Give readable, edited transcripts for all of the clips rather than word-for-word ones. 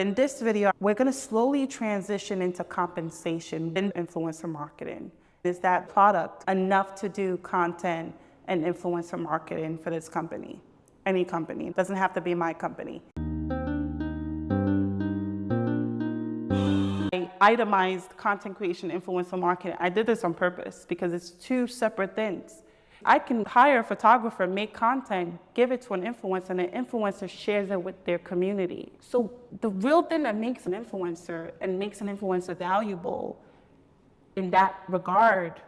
In this video, we're going to slowly transition into compensation in influencer marketing. Is that product enough to do content and influencer marketing for this company? Any company. It doesn't have to be my company. Itemized content creation, influencer marketing. I did this on purpose because it's two separate things. I can hire a photographer, make content, give it to an influencer, and an influencer shares it with their community. So the real thing that makes an influencer and makes an influencer valuable in that regard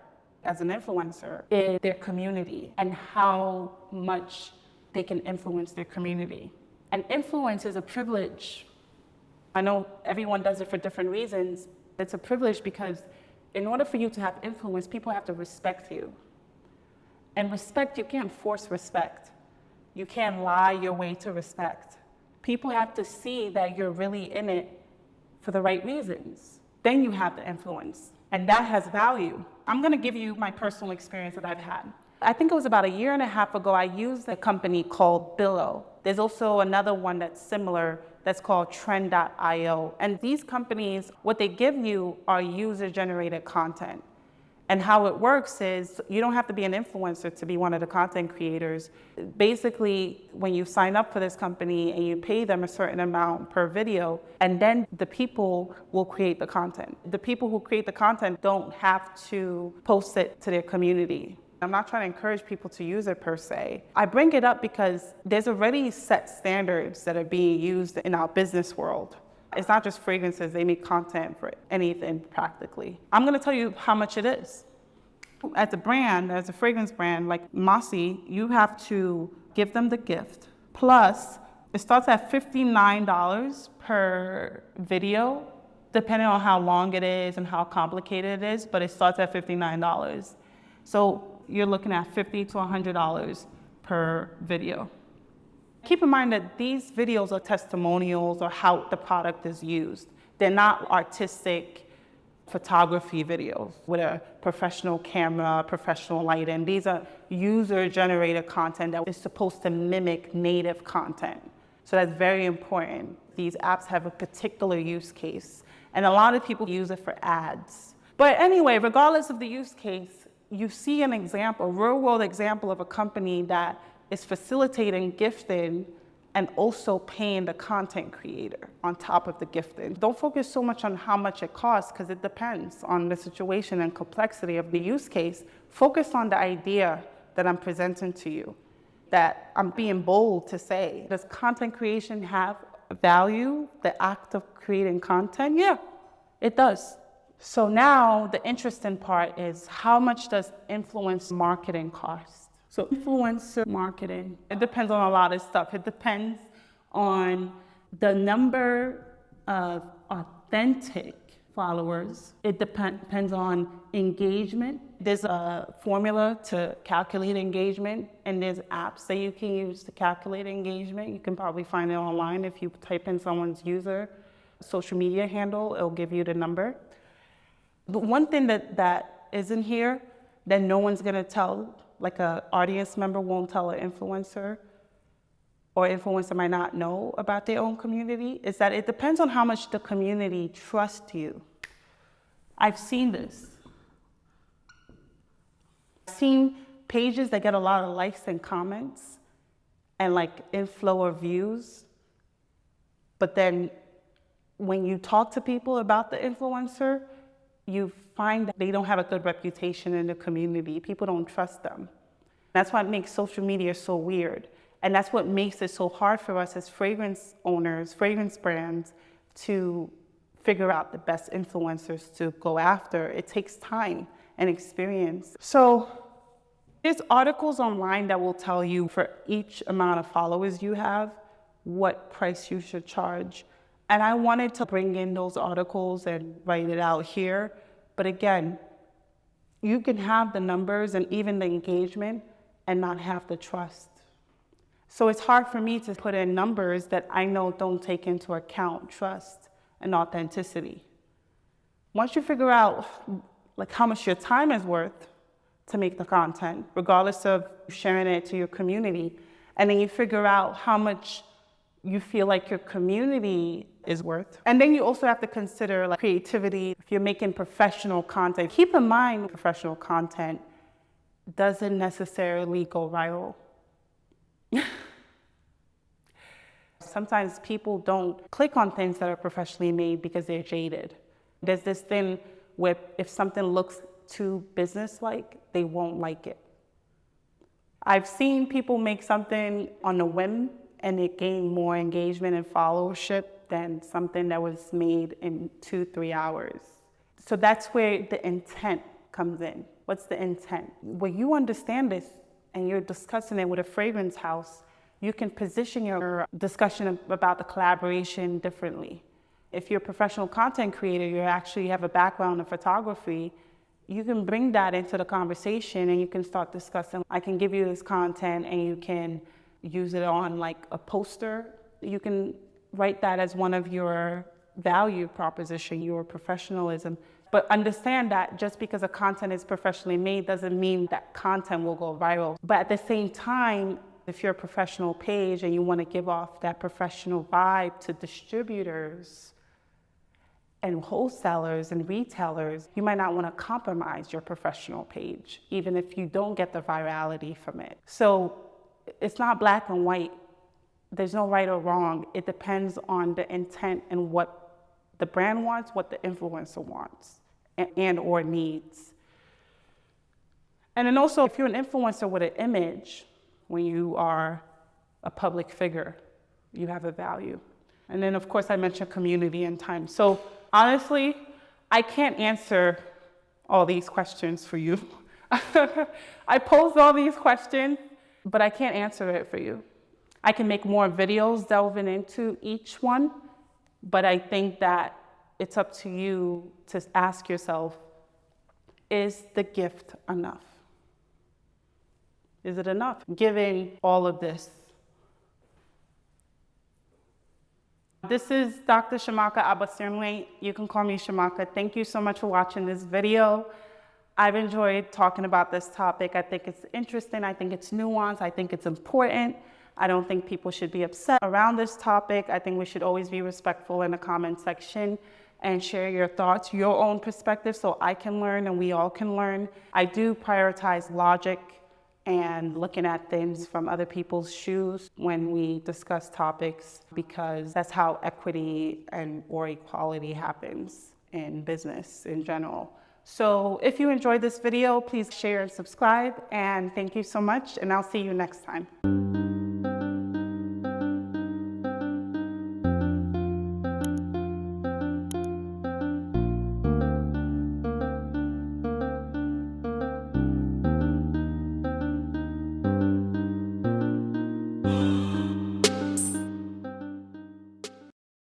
as an influencer is their community and how much they can influence their community. And influence is a privilege. I know everyone does it for different reasons. It's a privilege because in order for you to have influence, people have to respect you. And respect, you can't force respect. You can't lie your way to respect. People have to see that you're really in it for the right reasons. Then you have the influence, and that has value. I'm gonna give you my personal experience that I've had. I think it was about 1.5 years ago, I used a company called Billo. There's also another one that's similar that's called Trend.io. And these companies, what they give you are user-generated content. And how it works is you don't have to be an influencer to be one of the content creators. Basically, when you sign up for this company and you pay them a certain amount per video, and then the people will create the content. The people who create the content don't have to post it to their community. I'm not trying to encourage people to use it per se. I bring it up because there's already set standards that are being used in our business world. It's not just fragrances, they make content for anything practically. I'm gonna tell you how much it is. As a brand, as a fragrance brand like Mossy, you have to give them the gift. Plus, it starts at $59 per video, depending on how long it is and how complicated it is, but it starts at $59. So you're looking at $50 to $100 per video. Keep in mind that these videos are testimonials or how the product is used. They're not artistic photography videos with a professional camera, professional lighting. These are user-generated content that is supposed to mimic native content. So that's very important. These apps have a particular use case, and a lot of people use it for ads. But anyway, regardless of the use case, you see an example, a real-world example of a company that is facilitating gifting and also paying the content creator on top of the gifting. Don't focus so much on how much it costs because it depends on the situation and complexity of the use case. Focus on the idea that I'm presenting to you, that I'm being bold to say. Does content creation have value, the act of creating content? Yeah, it does. So now the interesting part is how much does influence marketing cost? So influencer marketing, it depends on a lot of stuff. It depends on the number of authentic followers. It depends on engagement. There's a formula to calculate engagement, and there's apps that you can use to calculate engagement. You can probably find it online if you type in someone's user social media handle, it'll give you the number. But one thing that isn't here that no one's gonna tell, like an audience member won't tell an influencer, or influencer might not know about their own community, is that it depends on how much the community trusts you. I've seen this. I've seen pages that get a lot of likes and comments and like inflow of views, but then when you talk to people about the influencer, you find that they don't have a good reputation in the community. People don't trust them. That's why it makes social media so weird. And that's what makes it so hard for us as fragrance owners, fragrance brands, to figure out the best influencers to go after. It takes time and experience. So there's articles online that will tell you for each amount of followers you have, what price you should charge. And I wanted to bring in those articles and write it out here. But again, you can have the numbers and even the engagement and not have the trust. So it's hard for me to put in numbers that I know don't take into account trust and authenticity. Once you figure out like how much your time is worth to make the content, regardless of sharing it to your community, and then you figure out how much you feel like your community is worth. And then you also have to consider like creativity. If you're making professional content, keep in mind professional content doesn't necessarily go viral. Sometimes people don't click on things that are professionally made because they're jaded. There's this thing where if something looks too business-like, they won't like it. I've seen people make something on a whim and it gained more engagement and followership than something that was made in 2-3 hours. So that's where the intent comes in. What's the intent? When you understand this and you're discussing it with a fragrance house, you can position your discussion about the collaboration differently. If you're a professional content creator, you actually have a background in photography, you can bring that into the conversation and you can start discussing, I can give you this content and you can use it on like a poster. You can write that as one of your value proposition, your professionalism. But understand that just because a content is professionally made doesn't mean that content will go viral. But at the same time, if you're a professional page and you want to give off that professional vibe to distributors and wholesalers and retailers, you might not want to compromise your professional page, even if you don't get the virality from it. So it's not black and white. There's no right or wrong. It depends on the intent and what the brand wants, what the influencer wants and or needs. And then also, if you're an influencer with an image, when you are a public figure, you have a value. And then of course I mentioned community and time. So honestly, I can't answer all these questions for you. I posed all these questions, but I can't answer it for you. I can make more videos delving into each one, but I think that it's up to you to ask yourself, is the gift enough? Is it enough? Given all of this. This is Dr. Shamaka Abasirnwe. You can call me Shamaka. Thank you so much for watching this video. I've enjoyed talking about this topic. I think it's interesting. I think it's nuanced. I think it's important. I don't think people should be upset around this topic. I think we should always be respectful in the comment section and share your thoughts, your own perspective, so I can learn and we all can learn. I do prioritize logic and looking at things from other people's shoes when we discuss topics, because that's how equity and or equality happens in business in general. So if you enjoyed this video, please share and subscribe, and thank you so much, and I'll see you next time.